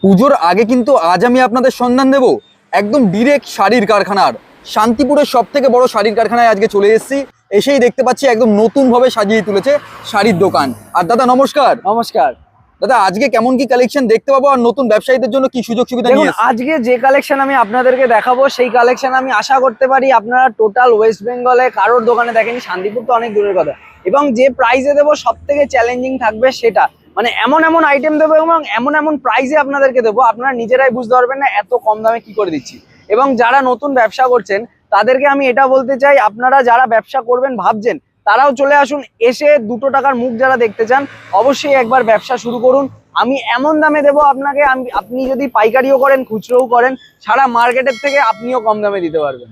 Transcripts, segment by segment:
পুজোর আগে কিন্তু আজ আমি আপনাদের সন্ধান দেব একদম ডিরেক্ট শাড়ির কারখানার। শান্তিপুরের সব থেকে বড় শাড়ির কারখানায় আজকে চলে এসেছি। এসেই দেখতে পাচ্ছি একদম নতুন ভাবে সাজিয়ে তুলেছে শাড়ির দোকান। আর দাদা নমস্কার। নমস্কার দাদা, আজকে কেমন কি কালেকশন দেখতে পাবো আর নতুন ব্যবসায়ীদের জন্য কি সুযোগ সুবিধা দেখুন, নিয়ে এসেছেন? আজকে যে কালেকশন আমি আপনাদেরকে দেখাবো সেই কালেকশন আমি আশা করতে পারি আপনারা টোটাল ওয়েস্ট বেঙ্গলে কারোর দোকানে দেখেনি। শান্তিপুর তো অনেক দূরের কথা। এবং যে প্রাইসে দেবো সব থেকে চ্যালেঞ্জিং থাকবে সেটা, মানে এমন এমন আইটেম দেবো এবং এমন এমন প্রাইসে আপনাদেরকে দেবো আপনারা নিজেরাই বুঝতে পারবেন না এত কম দামে কি করে দিচ্ছি। এবং যারা নতুন ব্যবসা করছেন তাদেরকে আমি এটা বলতে চাই, আপনারা যারা ব্যবসা করবেন ভাবছেন তারাও চলে আসুন। এসে 2 টাকার মুখ যারা দেখতে চান অবশ্যই একবার ব্যবসা শুরু করুন। আমি এমন দামে দেবো আপনাকে, আপনি যদি পাইকারিও করেন খুচরোও করেন সারা মার্কেটের থেকে আপনিও কম দামে দিতে পারবেন।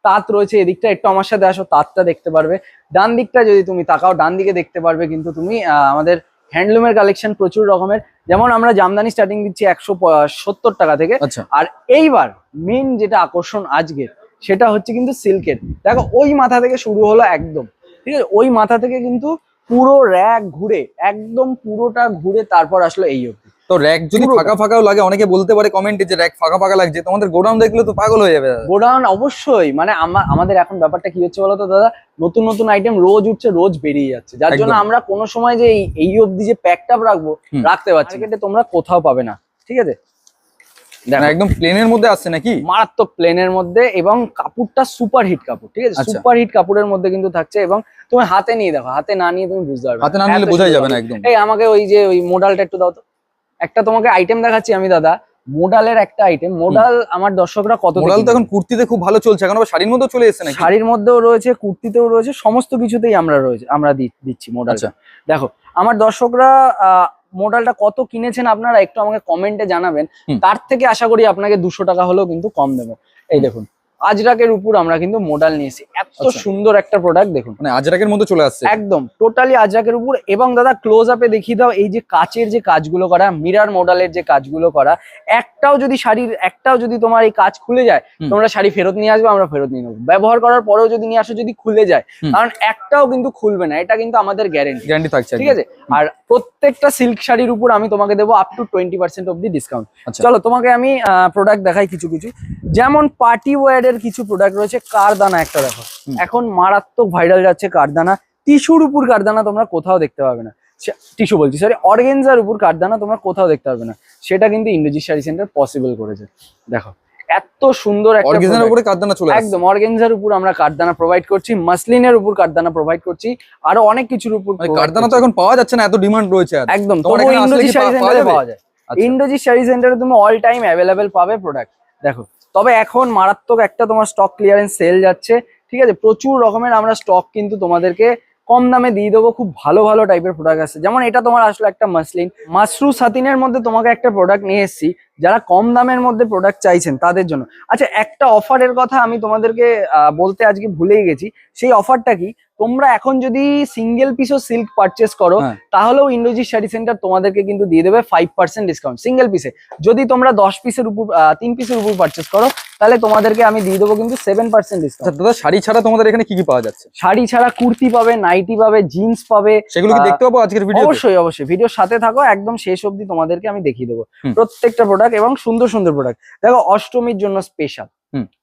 তাঁত রয়েছে এদিকটা, একটু আমার সাথে আসো, তাঁতটা দেখতে পারবে। ডান দিকটা যদি তুমি তাকাও, ডান দিকে দেখতে পারবে কিন্তু তুমি আমাদের হ্যান্ডলুমের কালেকশন প্রচুর রকমের। যেমন আমরা জামদানি স্টার্টিং দিচ্ছি 170 টাকা থেকে। আচ্ছা, আর এইবার মেন যেটা আকর্ষণ আজকে সেটা হচ্ছে কিন্তু সিল্কের। দেখো ওই মাথা থেকে শুরু হলো একদম, ঠিক আছে, ওই মাথা থেকে কিন্তু পুরো র্যাক ঘুরে একদম পুরোটা ঘুরে তারপর আসলো এই অবধি। তো র্যাক যদি ফাঁকা ফাঁকাও লাগে, অনেকে বলতে পারে কমেন্টে যে র্যাক ফাঁকা ফাঁকা লাগছে, তোমাদের গোডাউন দেখলে তো পাগল হয়ে যাবে। গোডাউন অবশ্যই, মানে আমাদের এখন ব্যাপারটা কি হচ্ছে বলতো দাদা, নতুন নতুন আইটেম রোজ উঠছে, রোজ বেরিয়ে যাচ্ছে, যার জন্য আমরা কোনো সময় যে এই অবধি যে প্যাকটা রাখবো রাখতে পারছি না। তোমরা কোথাও পাবে না, ঠিক আছে। দেখো একদম প্লেনের মধ্যে আসছে নাকি, মারাত্মক প্লেনের মধ্যে, এবং কাপড়টা সুপার হিট কাপড়, ঠিক আছে, সুপার হিট কাপড়ের মধ্যে কিন্তু থাকছে। এবং তুমি হাতে নিয়ে দেখো, হাতে না নিয়ে তুমি বুঝতে পারবে, হাতে না নিলে বোঝাই যাবে না একদম। এই আমাকে ওই মোডালটা একটু দাও তো। একটা তোমাকে আইটেম দেখাচ্ছি আমি দাদা, মোডালের একটা আইটেম। মোডাল আমার দর্শকরা কত, মোডাল তো এখন কুর্তিতে খুব ভালো চলছে, এখন আবার শাড়ির মধ্যেও চলে এসেছে নাকি? শাড়ির মধ্যেও রয়েছে, কুর্তিতেও রয়েছে, সমস্ত কিছুতেই আমরা দিচ্ছি মোডালটা। দেখো আমার দর্শকরা মোডালটা কত কিনেছেন আপনারা একটু আমাকে কমেন্টে জানাবেন, তার থেকে আশা করি আপনাকে 200 টাকা হলেও কিন্তু কম দেবো। এই দেখুন আজরাকের উপর আমরা কিন্তু মোডাল নিয়েছি, এত সুন্দর একটা প্রোডাক্ট। দেখুন মানে আজরাকের মধ্যে চলে আসছে একদম টোটালি আজরাকের উপর। এবং দাদা ক্লোজ আপে দেখিয়ে দাও, এই যে কাচের যে কাজগুলো করা, মিরার মডেলের যে কাজগুলো করা, একটাও যদি তোমার এই কাজ খুলে যায় তোমরা শাড়ি ফেরত নিয়ে আসবে, আমরা ফেরত নিয়ে নেবো। ব্যবহার করার পরেও যদি নিয়ে আসো, যদি খুলে যায়, কারণ একটাও কিন্তু খুলবে না, এটা কিন্তু আমাদের গ্যারেন্টি থাকছে, ঠিক আছে। আর প্রত্যেকটা সিল্ক শাড়ির উপর আমি তোমাকে দেবো আপ টু 20% অব্দি ডিসকাউন্ট। চলো তোমাকে আমি প্রোডাক্ট দেখাই কিছু কিছু। যেমন পার্টি ওয়্যারের কিছু প্রোডাক্ট রয়েছে। কারদানা একটা দেখো, এখন মারাত্মক ভাইরাল যাচ্ছে কারদানা। টিস্যুর উপর কারদানা তোমরা কোথাও দেখতে পাবে না, টিস্যু বলছি সরি, অর্গেনজার উপর কারদানা তোমরা কোথাও দেখতে পাবে না, সেটা কিন্তু ইন্দ্রজিৎ শাড়ি সেন্টার পসিবল করেছে। দেখো এত সুন্দর একটা অর্গেনজার উপরে কারদানা চলে আসছে। একদম অর্গেনজার উপর আমরা কারদানা প্রোভাইড করছি, মাসলিনের উপর কারদানা প্রোভাইড করছি, আরো অনেক কিছুর উপর। কারদানা তো এখন পাওয়া যাচ্ছে না, এত ডিমান্ড রয়েছে। একদম, তবু ইন্দ্রজিৎ শাড়ি সেন্টারে পাওয়া যায়। ইন্দ্রজিৎ শাড়ি সেন্টারে তুমি অল টাইম অ্যাভেলেবেল পাবে প্রোডাক্ট। দেখো তবে এখন মারাত্মক একটা তোমার স্টক ক্লিয়ারেন্স সেল যাচ্ছে, ঠিক আছে, প্রচুর রকমের আমরা স্টক কিন্তু তোমাদেরকে কম দামে দিয়ে দেবো। খুব ভালো ভালো টাইপের প্রোডাক্ট আছে। যেমন এটা তোমার আসলে একটা মাসলিন, মাশরু সাতিনের মধ্যে তোমাকে একটা প্রোডাক্ট নিয়ে এসেছি, যারা কম দামের মধ্যে প্রোডাক্ট চাইছেন তাদের জন্য। আচ্ছা একটা অফারের কথা আমি তোমাদেরকে বলতে আজকে ভুলেই গেছি। সেই অফারটা কি, তোমরা এখন যদি সিঙ্গেল পিসও সিল্ক পারচেস করো তাহলেও ইন্দ্রজিৎ শাড়ি সেন্টার তোমাদেরকে কিন্তু দিয়ে দেবে 5% ডিসকাউন্ট সিঙ্গেল পিসে। যদি তোমরা 10 পিসের উপর 3 পিসের উপর পারচেস করো তাহলে তোমাদেরকে আমি দিয়ে দেবো কিন্তু 7% ডিসকাউন্ট। দাদা শাড়ি ছাড়া তোমাদের এখানে কি কি পাওয়া যাচ্ছে? শাড়ি ছাড়া কুর্তি পাবে, নাইটি পাবে, জিন্স পাবে, সেগুলো কি দেখতে পাবো আজকের ভিডিও? অবশ্যই অবশ্যই, ভিডিওর সাথে থাকো, একদম শেষ অবধি তোমাদেরকে আমি দেখিয়ে দেবো প্রত্যেকটা প্রোডাক্ট এবং সুন্দর সুন্দর প্রোডাক্ট। দেখো অষ্টমীর জন্য স্পেশাল,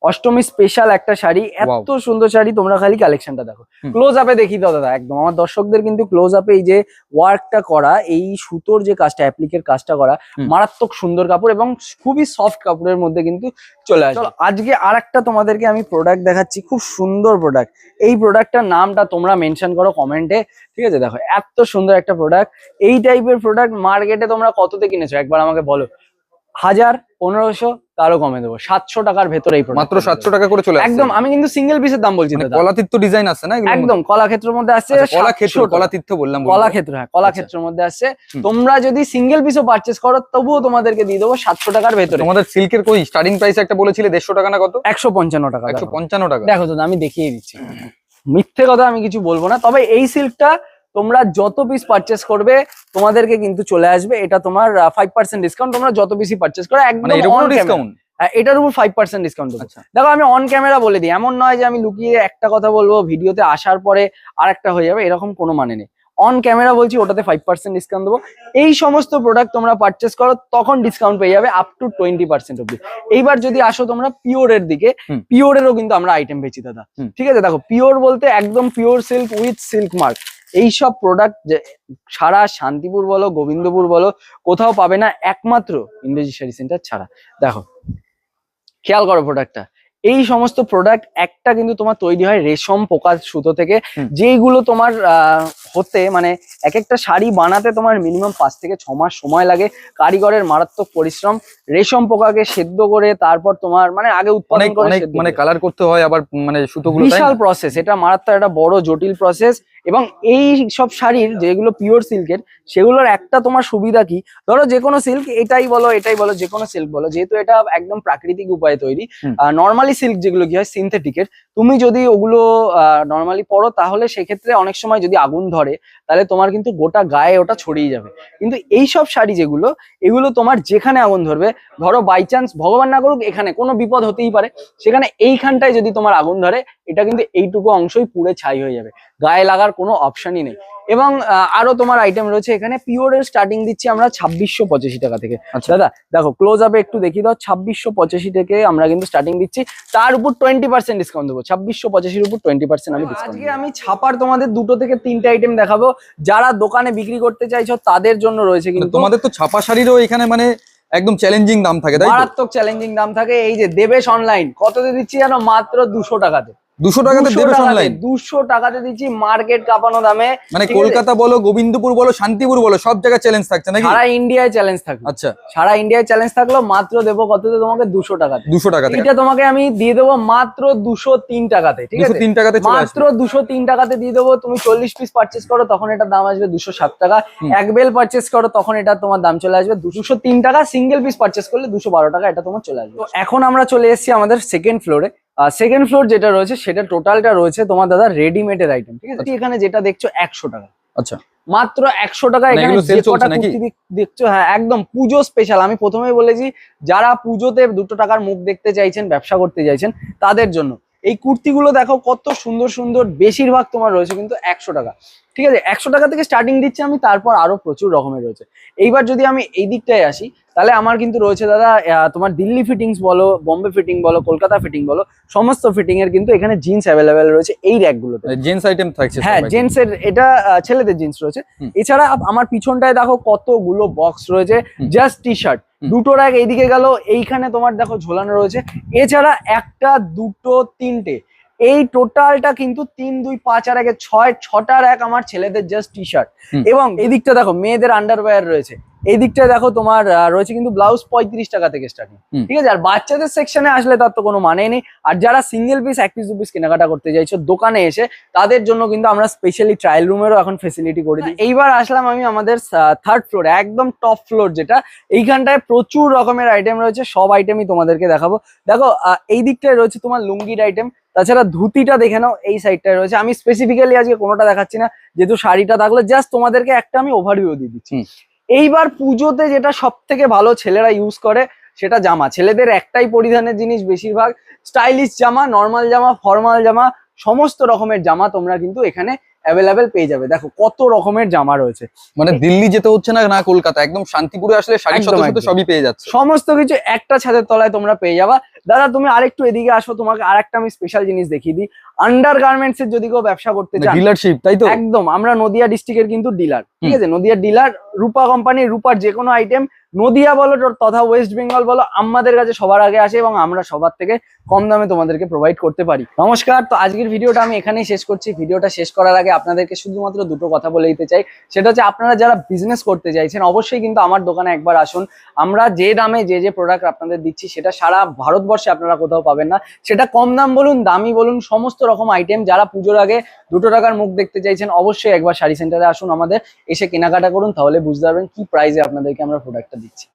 অষ্টমী স্পেশাল একটা শাড়ি, এত সুন্দর শাড়ি, তোমরা খালি কালেকশনটা দেখো। ক্লোজ আপে দেখিয়ে দাও দাদা, একদম আমার দর্শকদের কিন্তু ক্লোজ আপে এই যে ওয়ার্কটা করা, এই সুতোর যে কাজটা, অ্যাপ্লিকের কাজটা করা, মারাত্মক সুন্দর কাপড় এবং খুবই সফট কাপড়ের মধ্যে কিন্তু চলে আসে। আজকে আর একটা তোমাদেরকে আমি প্রোডাক্ট দেখাচ্ছি, খুব সুন্দর প্রোডাক্ট। এই প্রোডাক্টটার নামটা তোমরা মেনশন করো কমেন্টে, ঠিক আছে। দেখো এত সুন্দর একটা প্রোডাক্ট, এই টাইপের প্রোডাক্ট মার্কেটে তোমরা কততে কিনেছো একবার আমাকে বলো। 1000, 1500, তারও কমে দেবো, 700 টাকার ভেতরে এই মাত্র 700 টাকা করে চলে আসছে। একদম, আমি কিন্তু সিঙ্গেল পিসের দাম বলছি না, কলাতীর্থ ডিজাইন আছে না, একদম কলাক্ষেত্রের মধ্যে আসছে। কলাতীর্থ বললাম, কলাক্ষেত্র, হ্যাঁ কলাক্ষেত্রের মধ্যে আসছে। তোমরা যদি সিঙ্গেল পিসও পারচেস করো তবুও তোমাদেরকে দিয়ে দেবো 700 টাকার ভেতরে। তোমাদের সিল্কের কই স্টার্টিং প্রাইস একটা বলেছিলে 150 টাকা না কত? 155 টাকা। 155 টাকা। দেখো দাদা আমি দেখিয়ে দিচ্ছি, মিথ্যে কথা আমি কিছু বলবো না। তবে এই সিল্কটা তোমরা যত পিস পারচেস করবে তোমাদেরকে কিন্তু চলে আসবে, এটা তোমার 5% ডিসকাউন্ট। তোমরা যত পিসই পারচেস করো একদম ডিসকাউন্ট, এটার উপর 5% ডিসকাউন্ট দেবো। দেখো আমি অন ক্যামেরা বলে দিই, এমন নয় যে আমি লুকিয়ে একটা কথা বলবো ভিডিওতে আসার পরে আর একটা হয়ে যাবে, এরকম কোনো মানে নেই। অন ক্যামেরা বলছি ওটাতে 5% ডিসকাউন্ট দেবো। এই সমস্ত প্রোডাক্ট তোমরা পারচেস করো তখন ডিসকাউন্ট পেয়ে যাবে আপ টু 20% অব্দি। এইবার যদি আসো তোমরা পিওরের দিকে, পিওরেরও কিন্তু আমরা আইটেম বেচি দাদা। ঠিক আছে, দেখো পিওর বলতে একদম pure silk with silk mark, এইসব প্রোডাক্ট সারা শান্তিপুর বলো গোবিন্দপুর বলো কোথাও পাবে না, একমাত্র ইন্দ্রজিৎ শাড়ি সেন্টার ছাড়া। দেখো খেয়াল করো প্রোডাক্টটা, এই সমস্ত প্রোডাক্ট একটা কিন্তু তোমার তৈরি হয় রেশম পোকার সুতো থেকে, যেইগুলো তোমার হতে মানে এক একটা শাড়ি বানাতে তোমার মিনিমাম 5 থেকে 6 মাস সময় লাগে। কারিগরের মারাত্মক পরিশ্রম, রেশম পোকাকে সেদ্ধ করে তারপর তোমার মানে আগে উৎপাদন করে মানে কালার করতে হয়, আবার মানে সুতোগুলো বিশাল প্রসেস, এটা মারাত্মক একটা বড় জটিল প্রসেস। এবং এই সব শাড়ির যেগুলো পিওর সিল্কের সেগুলোর একটা তোমার সুবিধা কি, ধরো যে কোনো সিল্ক এটাই বলো যে কোনো সিল্ক বলো, যেহেতু এটা একদম প্রাকৃতিক উপায়ে তৈরি। নর্মালি সিল্ক যেগুলো কি হয় সিনথেটিকের, তুমি যদি ওগুলো নর্মালি পরো তাহলে সেক্ষেত্রে অনেক সময় যদি আগুন ধরে তাহলে তোমার কিন্তু গোটা গায়ে ওটা ছড়িয়ে যাবে। কিন্তু এই সব শাড়ি যেগুলো, এগুলো তোমার যেখানে আগুন ধরবে, ধরো বাই চান্স ভগবান না করুক এখানে কোনো বিপদ হতেই পারে, সেখানে এইখানটায় যদি তোমার আগুন ধরে এটা কিন্তু এইটুকু অংশই পুড়ে ছাই হয়ে যাবে, গায়ে লাগার কোনো অপশনই নেই। এবং আরো তোমার আইটেম রয়েছে এখানে। পিওরের স্টার্টিং দিচ্ছি আমরা 2685 টাকা থেকে। আচ্ছা দাদা দেখো ক্লোজ আপে একটু দেখিয়ে দাও, 2685 থেকে আমরা কিন্তু স্টার্টিং দিচ্ছি, তার উপর 20% ডিসকাউন্ট দেবো। 2685 উপর 20% আমি ডিসকাউন্ট। আজকে আমি ছাপার তোমাদের 2 থেকে 3টে আইটেম দেখাবো, যারা দোকানে বিক্রি করতে চাইছো তাদের জন্য রয়েছে। কিন্তু তোমাদের তো ছাপা শাড়িরও এখানে মানে একদম চ্যালেঞ্জিং দাম থাকে, তাই তো? মারাত্মক চ্যালেঞ্জিং দাম থাকে। এই যে দেবেশ অনলাইন কততে দিচ্ছি জানো? মাত্র 200 টাকাতে। 200 টাকাতে দেবেশ অনলাইন 200 টাকাতে দিচ্ছি মার্কেট কাঁপানো দামে। মানে কলকাতা বলো, গোবিন্দপুর বলো, শান্তিপুর বলো, সব জায়গায় চ্যালেঞ্জ থাকছে নাকি? সারা ইন্ডিয়ায় চ্যালেঞ্জ থাকবে। আচ্ছা, সারা ইন্ডিয়ায় চ্যালেঞ্জ থাকলো, মাত্র দেবো কততে তোমাকে? 200 টাকাতে। 200 টাকাতে এটা তোমাকে আমি দিয়ে দেবো মাত্র 203 টাকাতে। ঠিক আছে, 203 টাকাতে মাত্র 203 টাকাতে দিয়ে দেবো। তুমি 40 পিস পারচেস করো তখন এটার দাম আসবে 207 টাকা। এক বেল পারচেস করো তখন এটা তোমার দাম চলে আসবে 203 টাকা। সিঙ্গেল পিস পারচেস করলে 212 টাকা এটা তোমার চলে আসবে। তো এখন আমরা চলে এসেছি আমাদের সেকেন্ড ফ্লোরে। সেকেন্ড ফ্লোর যেটা রয়েছে সেটা টোটালটা রয়েছে তোমার দাদা রেডিমেডের আইটেম। ঠিক আছে, এখানে যেটা দেখছো 100 টাকা। আচ্ছা, মাত্র 100 টাকা। এখানে যে কটা কুর্তি দেখছো, হ্যাঁ একদম পুজো স্পেশাল। আমি প্রথমেই বলেছি যারা পুজোতে 2 টাকার মুখ দেখতে চাইছেন, ব্যবসা করতে চাইছেন, তাদের জন্য এই কুর্তিগুলো দেখো কত সুন্দর সুন্দর। বেশিরভাগ তোমার রয়েছে কিন্তু 100 টাকা। ঠিক আছে, 100 টাকা থেকে স্টার্টিং দিচ্ছি আমি, তারপর আরো প্রচুর রকমের রয়েছে। এইবার যদি আমি এই দিকটায় আসি তাহলে আমার কিন্তু রয়েছে দাদা তোমার দিল্লি ফিটিংস বলো, বম্বে ফিটিং বলো, কলকাতা ফিটিং বলো, সমস্ত ফিটিং এর কিন্তু এখানে জিন্স অ্যাভেলেবেল রয়েছে এই র্যাকগুলোতে। জেন্টস আইটেম থাকছে? হ্যাঁ জেন্টস এর, এটা ছেলেদের জিন্স রয়েছে। এছাড়া আমার পিছনটায় দেখো কতগুলো বক্স রয়েছে, জাস্ট টি শার্ট। 2টো র্যাক এইদিকে গেল, এইখানে তোমার দেখো ঝোলানো রয়েছে। এছাড়া 1টা 2টো 3টে, এই টোটালটা কিন্তু 3 2 5 আর 1 6টা র্যাক আমার ছেলেদের জাস্ট টি শার্ট। এবং এই দিকটা দেখো মেয়েদের আন্ডারওয়্যার রয়েছে। এই দিকটা দেখো তোমার রয়েছে কিন্তু ব্লাউজ 35 টাকা থেকে স্টার্টিং। ঠিক আছে, আর বাচ্চাদের সেকশনে আসলে তার তো কোনো মানে নেই। আর যারা সিঙ্গেল পিস 1 পিস 2 পিস কেনাকাটা করতে চাইছো দোকানে এসে, তাদের জন্য কিন্তু আমরা স্পেশালি ট্রায়াল রুমেরও এখন ফেসিলিটি করে দিই। এইবার আসলাম আমি আমাদের 3rd ফ্লোরে, একদম টপ ফ্লোর যেটা। এইখানটায় প্রচুর রকমের আইটেম রয়েছে, সব আইটেমই তোমাদেরকে দেখাবো। দেখো এই দিকটায় রয়েছে তোমার লুঙ্গির আইটেম, তাছাড়া ধুতিটা দেখে নাও এই সাইডটায় রয়েছে। আমি স্পেসিফিক্যালি আজকে কোনোটা দেখাচ্ছি না, যেহেতু শাড়িটা থাকলে জাস্ট তোমাদেরকে একটা আমি ওভারভিউ দিয়ে দিচ্ছি। এইবার পুজোতে যেটা সব থেকে ভালো ছেলেরা ইউজ করে সেটা জামা। ছেলেদের একটাই পরিধানের জিনিস বেশিরভাগ, স্টাইলিশ জামা, নর্মাল জামা, ফর্মাল জামা, সমস্ত রকমের জামা তোমরা কিন্তু এখানে অ্যাভেলেবেল পেয়ে যাবে। দেখো কত রকমের জামা রয়েছে, মানে দিল্লি যেতে হচ্ছে না, না কলকাতা, একদম শান্তিপুরে আসলে শাড়ির সাথে সাথে সবই পেয়ে যাচ্ছে। সমস্ত কিছু একটা ছাদের তলায় তোমরা পেয়ে যাবা। দাদা তুমি আরেকটু এদিকে আসো, তোমাকে আরেকটা আমি স্পেশাল জিনিস দেখিয়ে দিই। আন্ডার গার্মেন্টস এর যদি কেউ ব্যবসা করতে চান, ডিলারশিপ, তাই তো? একদম, আমরা নদিয়া ডিস্ট্রিক্টের কিন্তু ডিলার। ঠিক আছে, নদিয়ার ডিলার, রূপা কোম্পানি, রূপার যে কোনো আইটেম নদিয়া বলো তথা ওয়েস্ট বেঙ্গল বলো, আমাদের কাছে সবার আগে আসে এবং আমরা সবার থেকে কম দামে তোমাদেরকে প্রোভাইড করতে পারি। নমস্কার, তো আজকের ভিডিওটা আমি এখানেই শেষ করছি। ভিডিওটা শেষ করার আগে আপনাদেরকে শুধুমাত্র 2টো কথা বলে দিতে চাই। সেটা হচ্ছে আপনারা যারা বিজনেস করতে চাইছেন অবশ্যই কিন্তু আমার দোকানে একবার আসুন। আমরা যে দামে যে প্রোডাক্ট আপনাদের দিচ্ছি সেটা সারা ভারতবর্ষে আপনারা কোথাও পাবেন না। সেটা কম দাম বলুন, দামি বলুন, সমস্ত রকম আইটেম। যারা পুজোর আগে 2 টাকার মুখ দেখতে চাইছেন অবশ্যই একবার শাড়ি সেন্টারে আসুন আমাদের, এসে কেনাকাটা করুন, তাহলে বুঝতে পারবেন কি প্রাইসে আপনাদেরকে আমরা প্রোডাক্টটা দিচ্ছি।